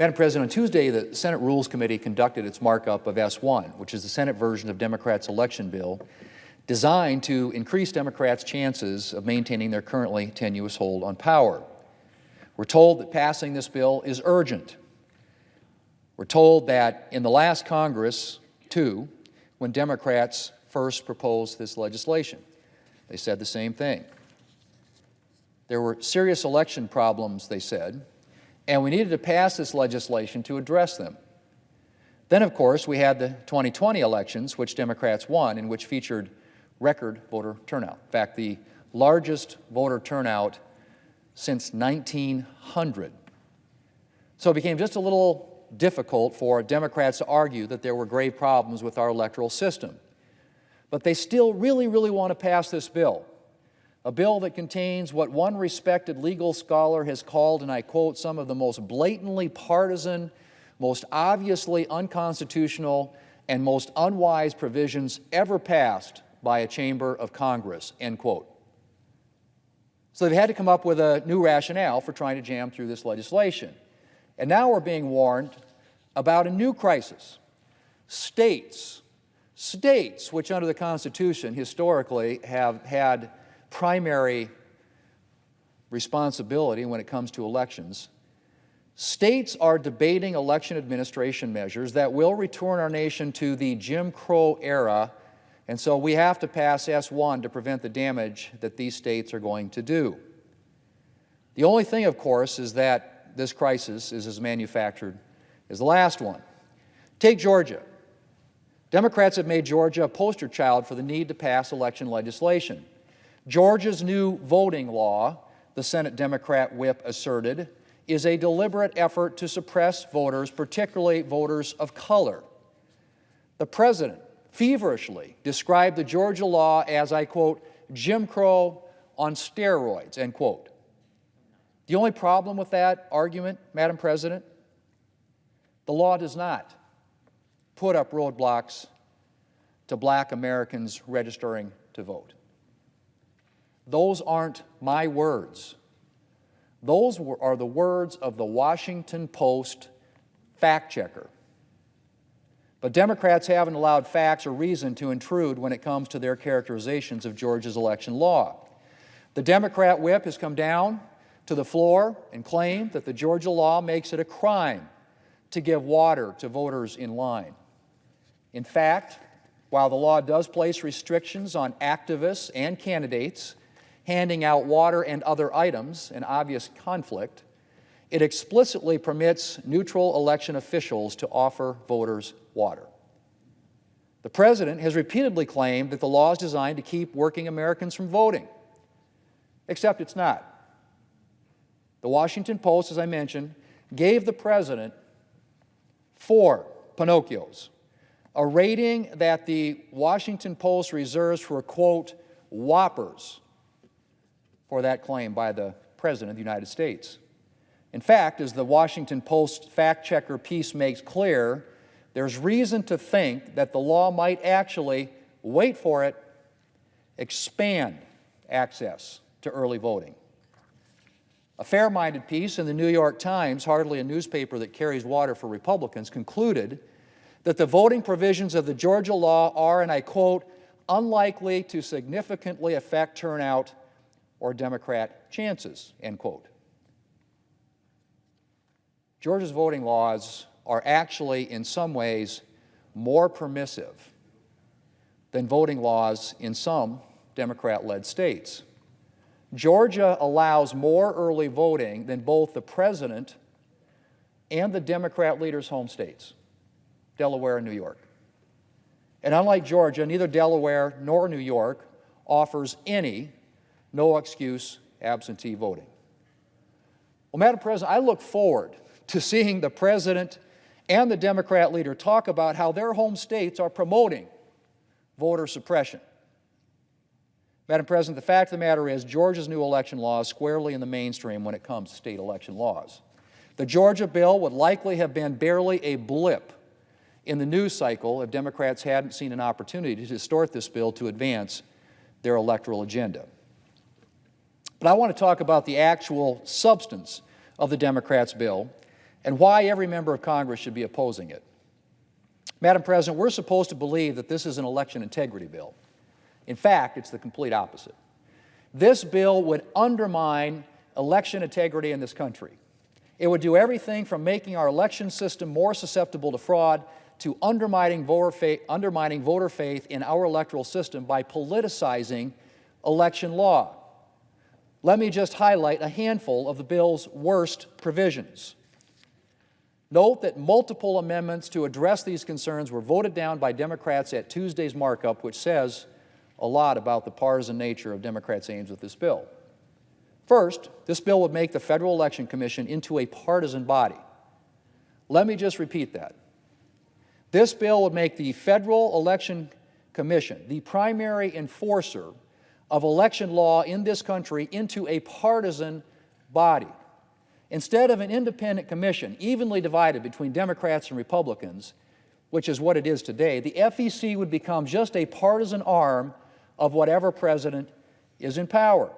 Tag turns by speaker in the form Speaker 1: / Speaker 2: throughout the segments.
Speaker 1: Madam President, on Tuesday, the Senate Rules Committee conducted its markup of S1, which is the Senate version of Democrats' election bill, designed to increase Democrats' chances of maintaining their currently tenuous hold on power. We're told that passing this bill is urgent. We're told that in the last Congress, too, when Democrats first proposed this legislation, they said the same thing. There were serious election problems, they said, and we needed to pass this legislation to address them. Then, of course, we had the 2020 elections, which Democrats won, and which featured record voter turnout. In fact, the largest voter turnout since 1900. So it became just a little difficult for Democrats to argue that there were grave problems with our electoral system. But they still really want to pass this bill, a bill that contains what one respected legal scholar has called, and I quote, some of the most blatantly partisan, most obviously unconstitutional, and most unwise provisions ever passed by a chamber of Congress, end quote. So they've had to come up with a new rationale for trying to jam through this legislation. And now we're being warned about a new crisis. States, which under the Constitution historically have had primary responsibility when it comes to elections, states are debating election administration measures that will return our nation to the Jim Crow era, and so we have to pass S1 to prevent the damage that these states are going to do. The only thing, of course, is that this crisis is as manufactured as the last one. Take Georgia. Democrats have made Georgia a poster child for the need to pass election legislation. Georgia's new voting law, the Senate Democrat whip asserted, is a deliberate effort to suppress voters, particularly voters of color. The president feverishly described the Georgia law as, I quote, Jim Crow on steroids, end quote. The only problem with that argument, Madam President, the law does not put up roadblocks to black Americans registering to vote. Those aren't my words. Those are the words of the Washington Post fact checker. But Democrats haven't allowed facts or reason to intrude when it comes to their characterizations of Georgia's election law. The Democrat whip has come down to the floor and claimed that the Georgia law makes it a crime to give water to voters in line. In fact, while the law does place restrictions on activists and candidates handing out water and other items, an obvious conflict, it explicitly permits neutral election officials to offer voters water. The president has repeatedly claimed that the law is designed to keep working Americans from voting, except it's not. The Washington Post, as I mentioned, gave the president 4 Pinocchios, a rating that the Washington Post reserves for, quote, whoppers for that claim by the President of the United States. In fact, as the Washington Post fact-checker piece makes clear, there's reason to think that the law might actually, wait for it, expand access to early voting. A fair-minded piece in the New York Times, hardly a newspaper that carries water for Republicans, concluded that the voting provisions of the Georgia law are, and I quote, unlikely to significantly affect turnout or Democrat chances, end quote. Georgia's voting laws are actually, in some ways, more permissive than voting laws in some Democrat-led states. Georgia allows more early voting than both the president and the Democrat leader's home states, Delaware and New York. And unlike Georgia, neither Delaware nor New York offers any no-excuse absentee voting. Well, Madam President, I look forward to seeing the president and the Democrat leader talk about how their home states are promoting voter suppression. Madam President, the fact of the matter is Georgia's new election law is squarely in the mainstream when it comes to state election laws. The Georgia bill would likely have been barely a blip in the news cycle if Democrats hadn't seen an opportunity to distort this bill to advance their electoral agenda. But I want to talk about the actual substance of the Democrats' bill and why every member of Congress should be opposing it. Madam President, we're supposed to believe that this is an election integrity bill. In fact, it's the complete opposite. This bill would undermine election integrity in this country. It would do everything from making our election system more susceptible to fraud to undermining voter faith in our electoral system by politicizing election law. Let me just highlight a handful of the bill's worst provisions. Note that multiple amendments to address these concerns were voted down by Democrats at Tuesday's markup, which says a lot about the partisan nature of Democrats' aims with this bill. First, this bill would make the Federal Election Commission into a partisan body. Let me just repeat that. This bill would make the Federal Election Commission, the primary enforcer of election law in this country, into a partisan body. Instead of an independent commission evenly divided between Democrats and Republicans, which is what it is today, the FEC would become just a partisan arm of whatever president is in power.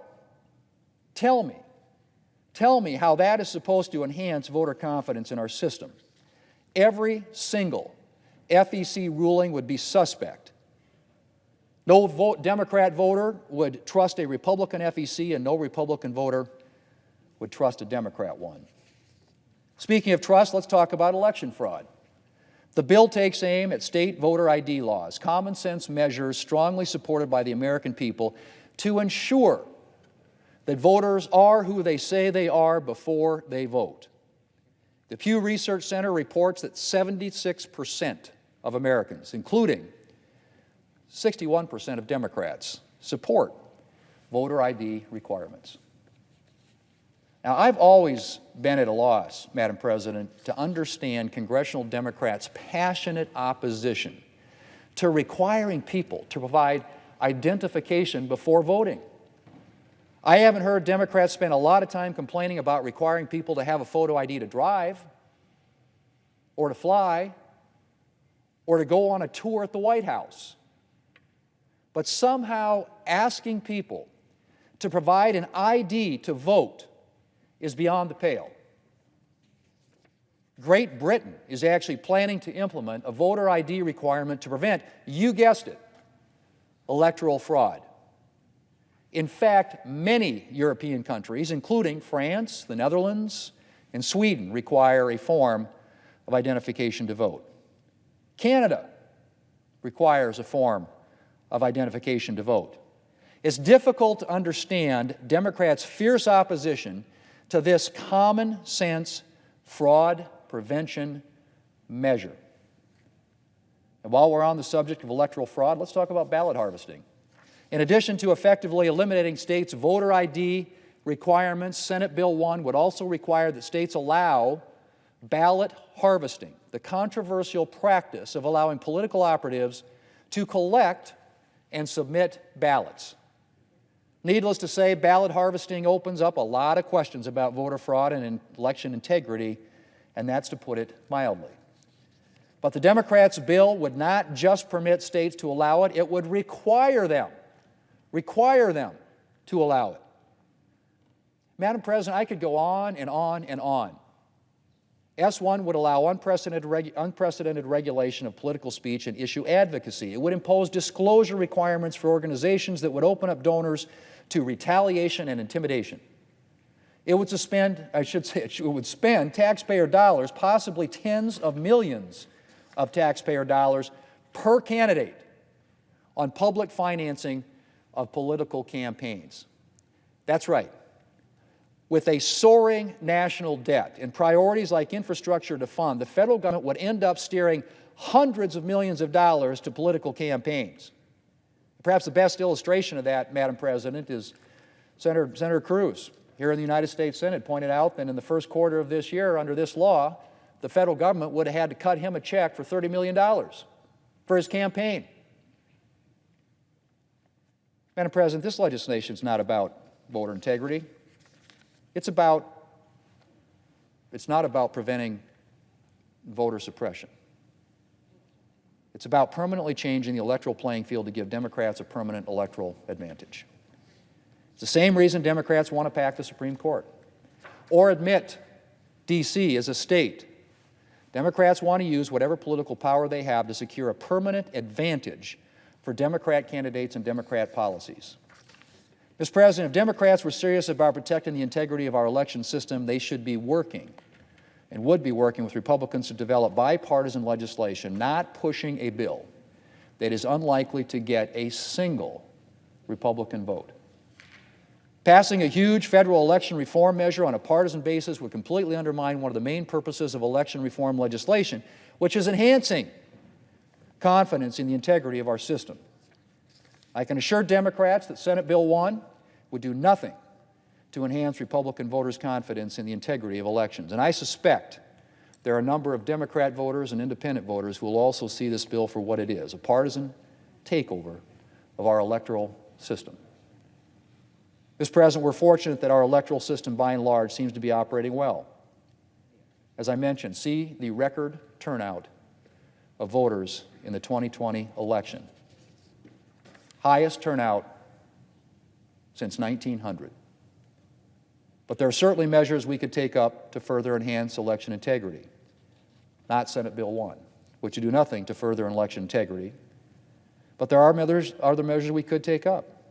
Speaker 1: Tell me how that is supposed to enhance voter confidence in our system. Every single FEC ruling would be suspect. No Democrat voter would trust a Republican FEC, and no Republican voter would trust a Democrat one. Speaking of trust, let's talk about election fraud. The bill takes aim at state voter ID laws, common sense measures strongly supported by the American people to ensure that voters are who they say they are before they vote. The Pew Research Center reports that 76% of Americans, including 61% of Democrats, support voter ID requirements. Now, I've always been at a loss, Madam President, to understand congressional Democrats' passionate opposition to requiring people to provide identification before voting. I haven't heard Democrats spend a lot of time complaining about requiring people to have a photo ID to drive, or to fly, or to go on a tour at the White House. But somehow asking people to provide an ID to vote is beyond the pale. Great Britain is actually planning to implement a voter ID requirement to prevent, you guessed it, electoral fraud. In fact, many European countries, including France, the Netherlands, and Sweden, require a form of identification to vote. Canada requires a form of identification to vote. It's difficult to understand Democrats' fierce opposition to this common sense fraud prevention measure. And while we're on the subject of electoral fraud, let's talk about ballot harvesting. In addition to effectively eliminating states' voter ID requirements, Senate Bill 1 would also require that states allow ballot harvesting, the controversial practice of allowing political operatives to collect and submit ballots. Needless to say, ballot harvesting opens up a lot of questions about voter fraud and election integrity, and that's to put it mildly. But the Democrats' bill would not just permit states to allow it, it would require them to allow it. Madam President, I could go on and on and on. S1 would allow unprecedented regulation of political speech and issue advocacy. It would impose disclosure requirements for organizations that would open up donors to retaliation and intimidation. It would spend taxpayer dollars, possibly tens of millions of taxpayer dollars per candidate, on public financing of political campaigns. That's right. With a soaring national debt and priorities like infrastructure to fund, the federal government would end up steering hundreds of millions of dollars to political campaigns. Perhaps the best illustration of that, Madam President, is Senator Cruz here in the United States Senate pointed out that in the first quarter of this year, under this law, the federal government would have had to cut him a check for $30 million for his campaign. Madam President, this legislation is not about voter integrity. It's not about preventing voter suppression. It's about permanently changing the electoral playing field to give Democrats a permanent electoral advantage. It's the same reason Democrats want to pack the Supreme Court or admit D.C. is a state. Democrats want to use whatever political power they have to secure a permanent advantage for Democrat candidates and Democrat policies. Mr. President, if Democrats were serious about protecting the integrity of our election system, they should be working and would be working with Republicans to develop bipartisan legislation, not pushing a bill that is unlikely to get a single Republican vote. Passing a huge federal election reform measure on a partisan basis would completely undermine one of the main purposes of election reform legislation, which is enhancing confidence in the integrity of our system. I can assure Democrats that Senate Bill 1 would do nothing to enhance Republican voters' confidence in the integrity of elections. And I suspect there are a number of Democrat voters and independent voters who will also see this bill for what it is, a partisan takeover of our electoral system. Mr. President, we're fortunate that our electoral system, by and large, seems to be operating well. As I mentioned, see the record turnout of voters in the 2020 election. Highest turnout since 1900. But there are certainly measures we could take up to further enhance election integrity. Not Senate Bill 1, which would do nothing to further election integrity. But there are other measures we could take up.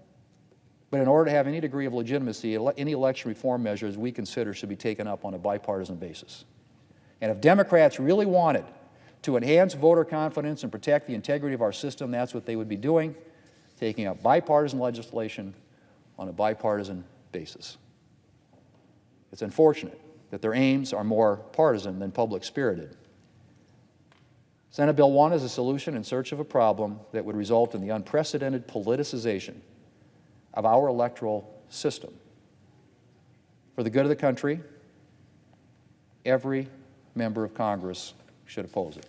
Speaker 1: But in order to have any degree of legitimacy, any election reform measures we consider should be taken up on a bipartisan basis. And if Democrats really wanted to enhance voter confidence and protect the integrity of our system, that's what they would be doing, taking up bipartisan legislation on a bipartisan basis. It's unfortunate that their aims are more partisan than public-spirited. Senate Bill 1 is a solution in search of a problem that would result in the unprecedented politicization of our electoral system. For the good of the country, every member of Congress should oppose it.